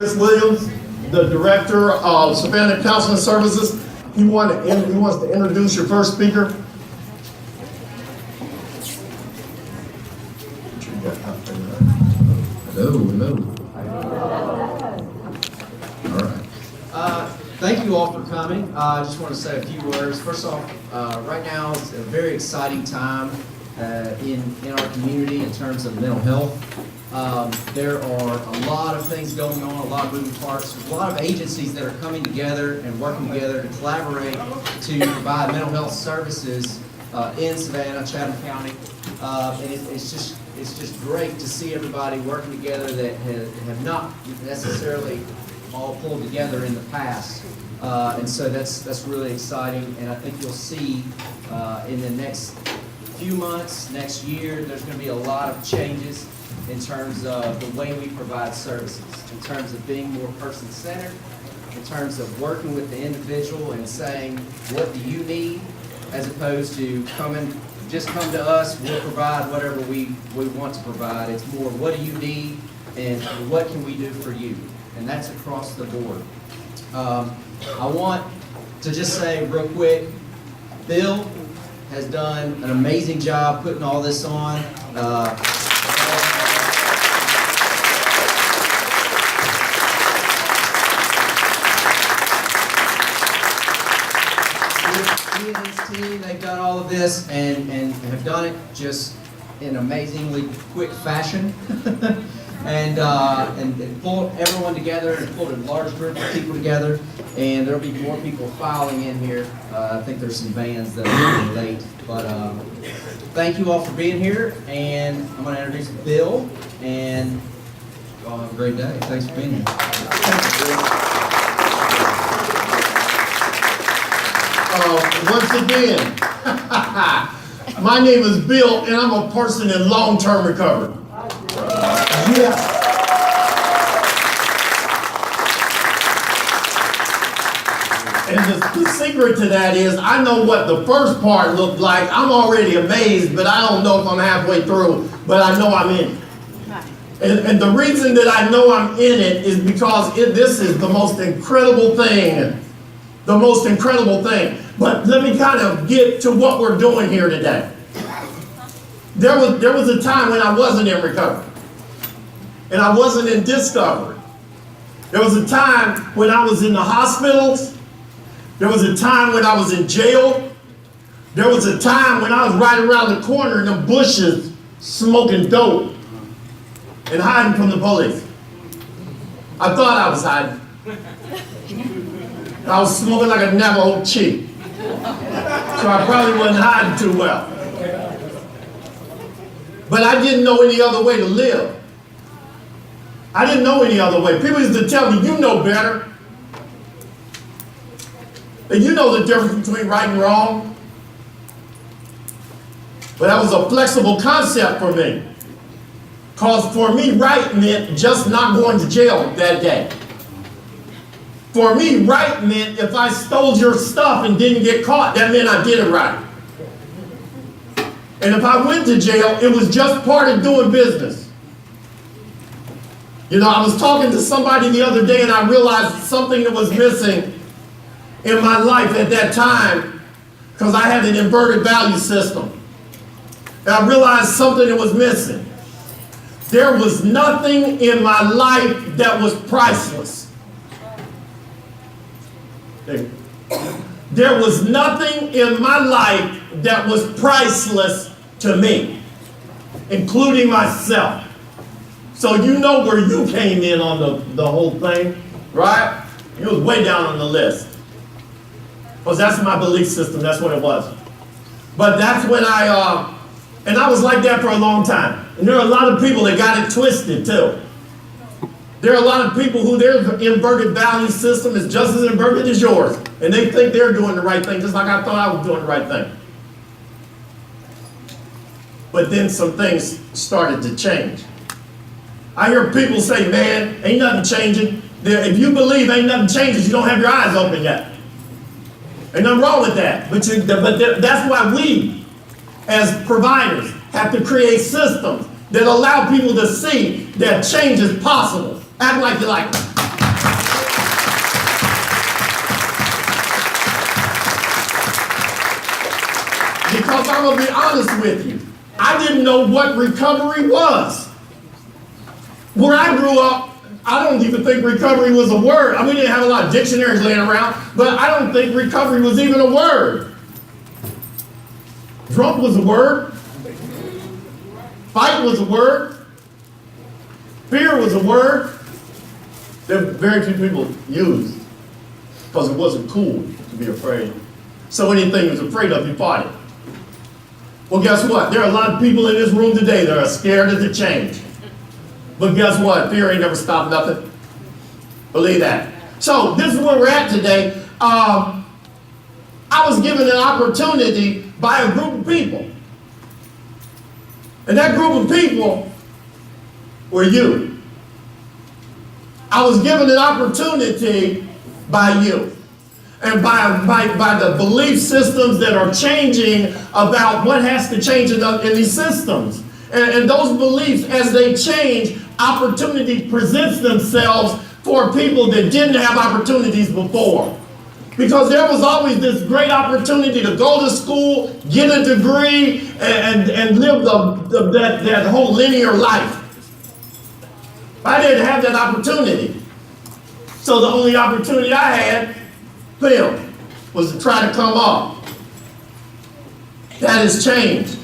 Chris Williams, the Director of Savannah Counseling Services. He wants to introduce your first speaker. Hello. All right. Thank you all for coming. I just want to say a few words. First off, right now it's a very exciting time in our community in terms of mental health. There are a lot of things going on, a lot of moving parts, a lot of agencies that are coming together and working together to collaborate to provide mental health services in Savannah, Chatham County. And it's just great to see everybody working together that have not necessarily all pulled together in the past. And so that's really exciting, and I think you'll see in the next few months, next year, there's going to be a lot of changes in terms of the way we provide services, in terms of being more person-centered, in terms of working with the individual and saying, what do you need, as opposed to just come to us, we'll provide whatever we want to provide. It's more, what do you need, and what can we do for you? And that's across the board. I want to just say real quick, Bill has done an amazing job putting all this on. He and his team, they've done all of this and have done it just in amazingly quick fashion. And pulled everyone together and pulled a large group of people together, and there'll be more people filing in here. I think there's some vans that are running late, but thank you all for being here, and I'm going to introduce Bill, and y'all have a great day. Thanks for being here. Once again, my name is Bill, and I'm a person in long-term recovery. Yeah. And the secret to that is I know what the first part looked like. I'm already amazed, but I don't know if I'm halfway through, but I know I'm in it. And the reason that I know I'm in it is because this is the most incredible thing. The most incredible thing. But let me kind of get to what we're doing here today. There was a time when I wasn't in recovery. And I wasn't in discovery. There was a time when I was in the hospitals. There was a time when I was in jail. There was a time when I was right around the corner in the bushes smoking dope and hiding from the police. I thought I was hiding. I was smoking like a Navajo chief. So I probably wasn't hiding too well. But I didn't know any other way to live. I didn't know any other way. People used to tell me, you know better. And you know the difference between right and wrong. But that was a flexible concept for me. Because for me, right meant just not going to jail that day. For me, right meant if I stole your stuff and didn't get caught, that meant I did it right. And if I went to jail, it was just part of doing business. You know, I was talking to somebody the other day and I realized something that was missing in my life at that time because I had an inverted value system. And I realized something that was missing. There was nothing in my life that was priceless. There was nothing in my life that was priceless to me, including myself. So you know where you came in on the whole thing, right? You was way down on the list. Because that's my belief system, that's what it was. But that's when and I was like that for a long time. And there are a lot of people that got it twisted too. There are a lot of people who their inverted value system is just as inverted as yours. And they think they're doing the right thing, just like I thought I was doing the right thing. But then some things started to change. I hear people say, man, ain't nothing changing. If you believe ain't nothing changes, you don't have your eyes open yet. Ain't nothing wrong with that. But that's why we, as providers, have to create systems that allow people to see that change is possible. Act like you like it. Because I'm going to be honest with you. I didn't know what recovery was. Where I grew up, I don't even think recovery was a word. I mean, we didn't have a lot of dictionaries laying around, but I don't think recovery was even a word. Drunk was a word. Fight was a word. Fear was a word that very few people used because it wasn't cool to be afraid. So anything you was afraid of, you fought it. Well, guess what? There are a lot of people in this room today that are scared of the change. But guess what? Fear ain't never stopped nothing. Believe that. So this is where we're at today. I was given an opportunity by a group of people. And that group of people were you. I was given an opportunity by you. And by the belief systems that are changing about what has to change in these systems. And those beliefs, as they change, opportunity presents themselves for people that didn't have opportunities before. Because there was always this great opportunity to go to school, get a degree, and live that whole linear life. I didn't have that opportunity. So the only opportunity I had, film, was to try to come up. That has changed.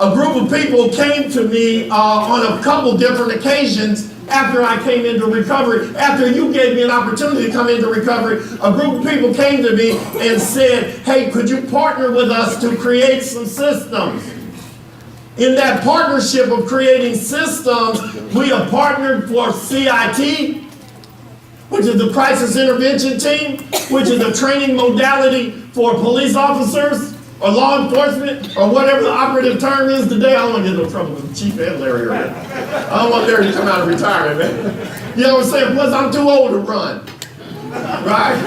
A group of people came to me on a couple different occasions after I came into recovery. After you gave me an opportunity to come into recovery, a group of people came to me and said, hey, could you partner with us to create some systems? In that partnership of creating systems, we have partnered for CIT, which is the Crisis Intervention Team, which is a training modality for police officers, or law enforcement, or whatever the operative term is today. I don't want to get in no trouble with Chief and Larry. I don't want Larry to come out of retirement, man. You know what I'm saying? Plus, I'm too old to run. Right?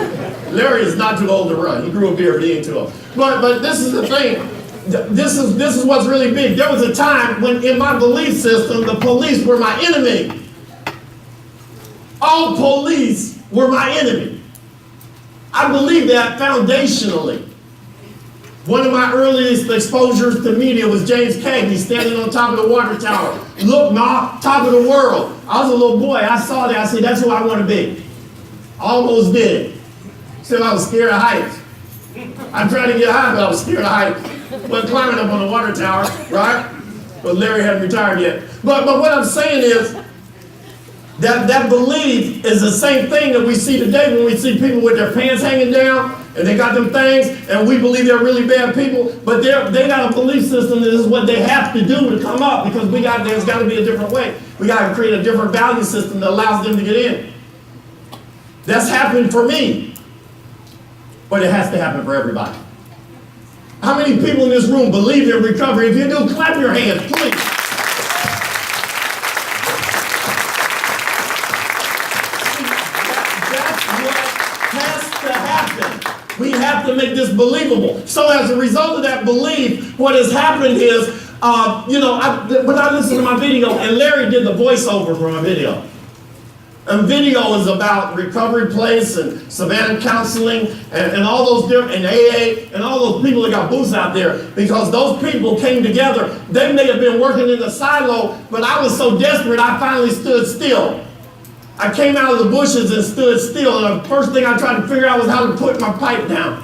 Larry is not too old to run. He grew a beard, he ain't too old. But this is the thing. This is what's really big. There was a time when in my belief system, the police were my enemy. All police were my enemy. I believe that foundationally. One of my earliest exposures to media was James Cagney standing on top of the water tower. Look, Ma, top of the world. I was a little boy. I saw that. I said, that's who I want to be. Almost did it. Still, I was scared of heights. I tried to get high, but I was scared of heights. Wasn't climbing up on the water tower, right? But Larry hadn't retired yet. But what I'm saying is, that belief is the same thing that we see today when we see people with their pants hanging down and they got them things and we believe they're really bad people, but they got a belief system that is what they have to do to come up because there's got to be a different way. We got to create a different value system that allows them to get in. That's happened for me, but it has to happen for everybody. How many people in this room believe in recovery? If you do, clap your hands, please. We have to make this believable. So as a result of that belief, what has happened is, when I listened to my video, and Larry did the voiceover for my video. And video is about Recovery Place and Savannah Counseling and all those different, and AA, and all those people that got booths out there, because those people came together. They may have been working in the silo, but I was so desperate, I finally stood still. I came out of the bushes and stood still, and the first thing I tried to figure out was how to put my pipe down.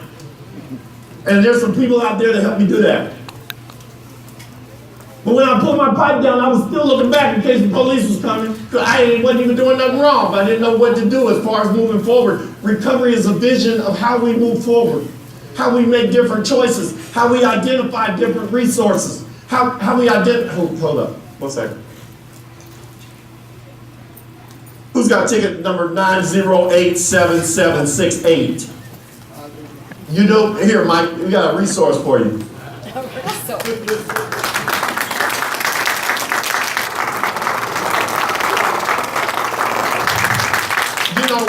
And there's some people out there to help me do that. But when I put my pipe down, I was still looking back in case the police was coming, because I wasn't even doing nothing wrong, but I didn't know what to do as far as moving forward. Recovery is a vision of how we move forward, how we make different choices, how we identify different resources, how we identify, hold up, 1 second. Who's got ticket number 9087768? You do? Here, Mike, we got a resource for you. You know,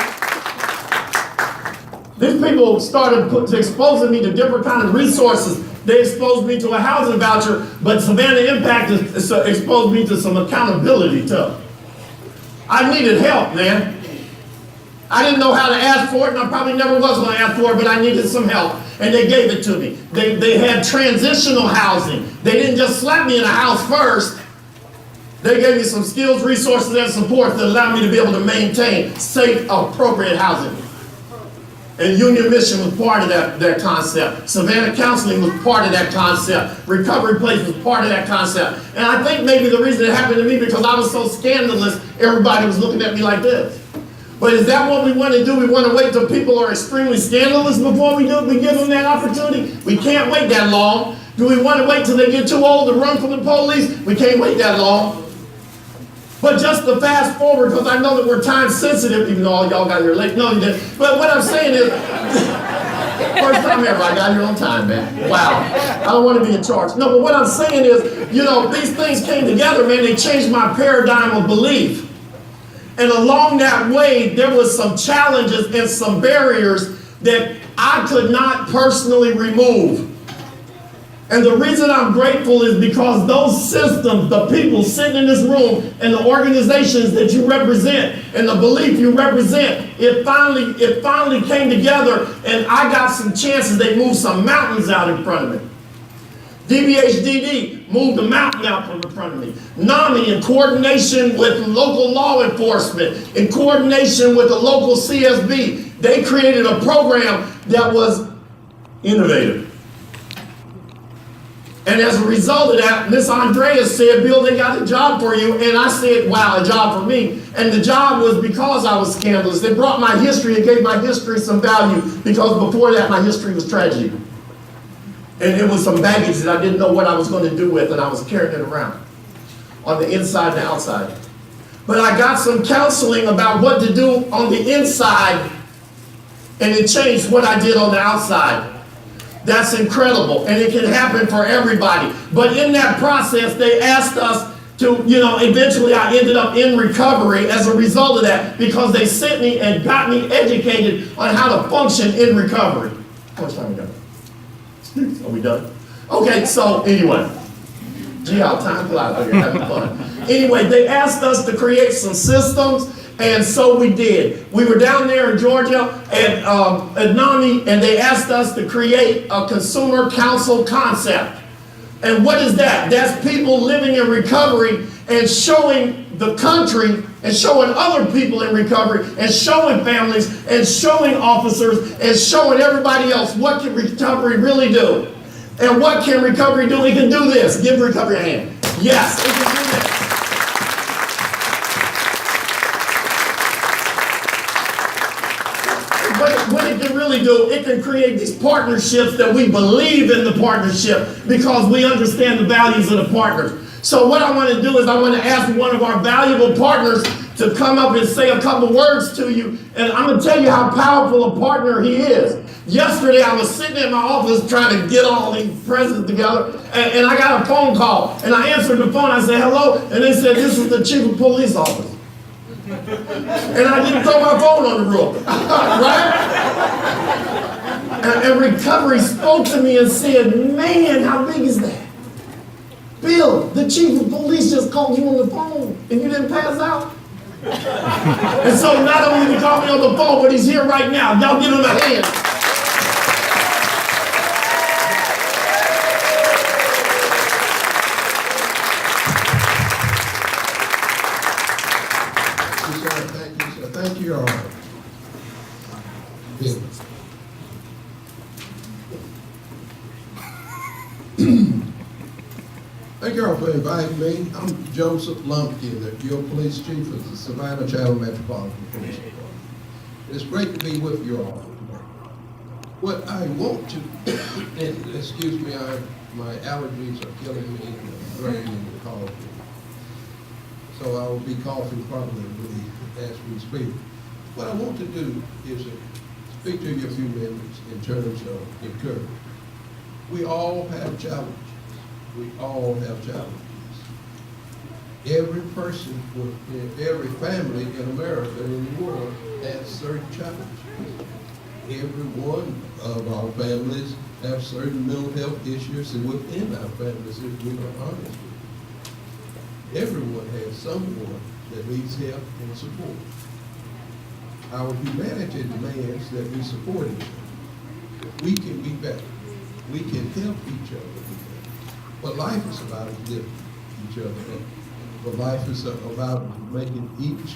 these people started exposing me to different kind of resources. They exposed me to a housing voucher, but Savannah Impact exposed me to some accountability too. I needed help, man. I didn't know how to ask for it, and I probably never was going to ask for it, but I needed some help, and they gave it to me. They had transitional housing. They didn't just slap me in a house first. They gave me some skills, resources, and support that allowed me to be able to maintain safe, appropriate housing. And Union Mission was part of that concept. Savannah Counseling was part of that concept. Recovery Place was part of that concept. And I think maybe the reason it happened to me because I was so scandalous, everybody was looking at me like this. But is that what we want to do? We want to wait till people are extremely scandalous before we give them that opportunity? We can't wait that long. Do we want to wait till they get too old to run from the police? We can't wait that long. But just to fast forward, because I know that we're time sensitive, even though all y'all got here late. No, you didn't. But what I'm saying is, first time ever, I got here on time, man. Wow. I don't want to be in charge. No, but what I'm saying is, these things came together, man. They changed my paradigm of belief. And along that way, there was some challenges and some barriers that I could not personally remove. And the reason I'm grateful is because those systems, the people sitting in this room, and the organizations that you represent, and the belief you represent, it finally came together, and I got some chances. They moved some mountains out in front of me. DBHDD moved a mountain out from in front of me. NAMI, in coordination with local law enforcement, in coordination with the local CSB, they created a program that was innovative. And as a result of that, Miss Andrea said, Bill, they got a job for you. And I said, wow, a job for me. And the job was because I was scandalous. They brought my history and gave my history some value because before that, my history was tragedy. And it was some baggage that I didn't know what I was going to do with, and I was carrying it around on the inside and the outside. But I got some counseling about what to do on the inside, and it changed what I did on the outside. That's incredible, and it can happen for everybody. But in that process, they asked us to, eventually I ended up in recovery as a result of that because they sent me and got me educated on how to function in recovery. How much time we got? Are we done? Okay, so anyway. Gee, how time flies. Okay, having fun. Anyway, they asked us to create some systems, and so we did. We were down there in Georgia at NAMI, and they asked us to create a consumer council concept. And what is that? That's people living in recovery and showing the country and showing other people in recovery and showing families and showing officers and showing everybody else what can recovery really do. And what can recovery do? It can do this. Give recovery a hand. Yes, it can do this. What it can really do, it can create these partnerships that we believe in the partnership because we understand the values of the partners. So what I want to do is I want to ask one of our valuable partners to come up and say a couple words to you. And I'm going to tell you how powerful a partner he is. Yesterday, I was sitting in my office trying to get all these presents together, and I got a phone call. And I answered the phone. I said, hello. And they said, this is the chief of police office. And I didn't throw my phone on the roof. Right? And recovery spoke to me and said, man, how big is that? Bill, the chief of police just called you on the phone and you didn't pass out? And so not only did he call me on the phone, but he's here right now. Y'all give him a hand. Thank you all. Bill. Thank you all for inviting me. I'm Joseph Lumpkin, your police chief of the Savannah Chattel Metropolitan Police Department. It's great to be with you all today. What I want to, and excuse me, my allergies are killing me and draining the coffee. So I will be coughing probably as we speak. What I want to do is speak to you a few minutes in terms of encouragement. We all have challenges. We all have challenges. Every person, every family in America and in the world has certain challenges. Every one of our families have certain mental health issues, and within our families, if we are honest with you, everyone has someone that needs help and support. Our humanity demands that we support each other. We can be better. We can help each other be better. What life is about is lifting each other up. What life is about is making each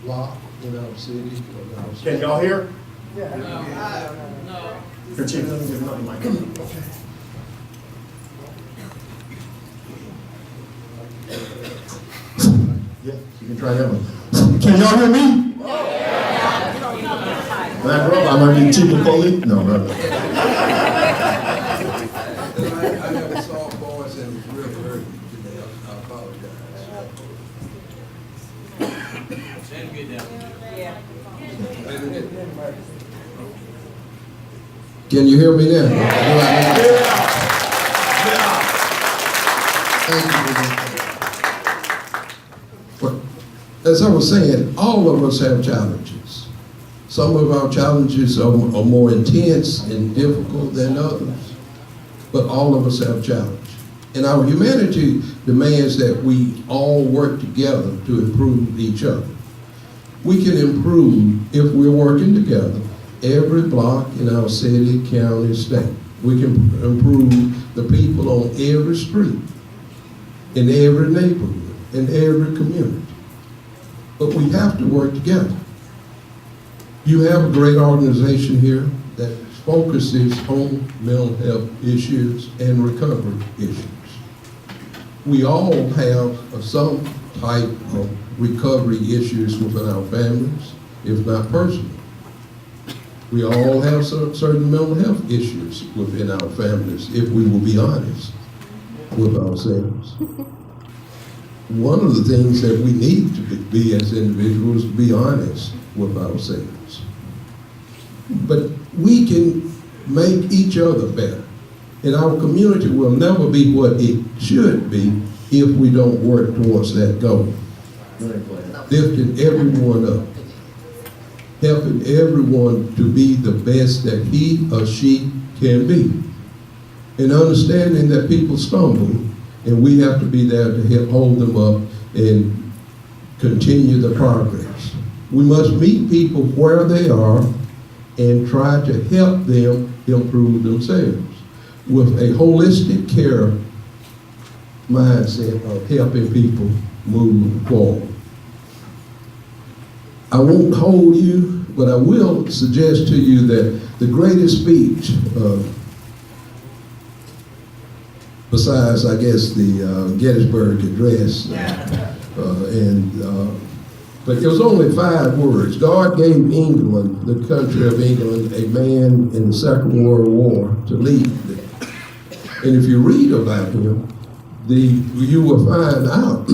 block in our city, in our Can state. y'all hear? No. Your chief, let me give another mic. Okay. Yeah, you can try that one. Can y'all hear me? That bro, I might be chief of police. No, brother. I have a soft voice and it's real hurting today. I apologize. Can you hear me now? Thank you. Well, as I was saying, all of us have challenges. Some of our challenges are more intense and difficult than others, but all of us have challenges. And our humanity demands that we all work together to improve each other. We can improve if we're working together every block in our city, county, state. We can improve the people on every street, in every neighborhood, in every community. But we have to work together. You have a great organization here that focuses on mental health issues and recovery issues. We all have some type of recovery issues within our families, if not personal. We all have certain mental health issues within our families, if we will be honest with ourselves. One of the things that we need to be as individuals, to be honest with ourselves. But we can make each other better. And our community will never be what it should be if we don't work towards that goal. Lifting everyone up. Helping everyone to be the best that he or she can be. And understanding that people stumble, and we have to be there to help hold them up and continue the progress. We must meet people where they are and try to help them improve themselves with a holistic care mindset of helping people move forward. I won't hold you, but I will suggest to you that the greatest speech, besides, I guess, the Gettysburg Address, but it was only 5 words. God gave England, the country of England, a man in the Second World War to lead them. And if you read about him, you will find out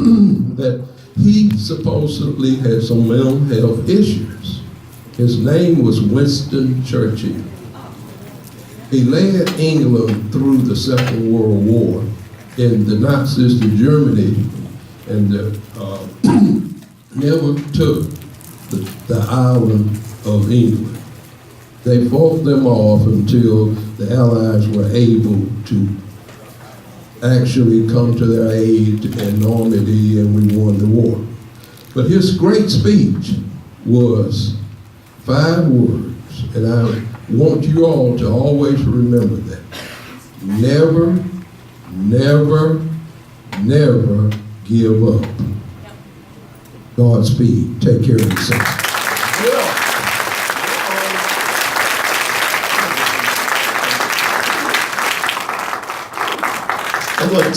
that he supposedly had some mental health issues. His name was Winston Churchill. He led England through the Second World War, and the Nazis in Germany, and never took the island of England. They fought them off until the Allies were able to actually come to their aid in Normandy, and we won the war. But his great speech was 5 words, and I want you all to always remember that. Never, never, never give up. Godspeed. Take care of yourself. Look,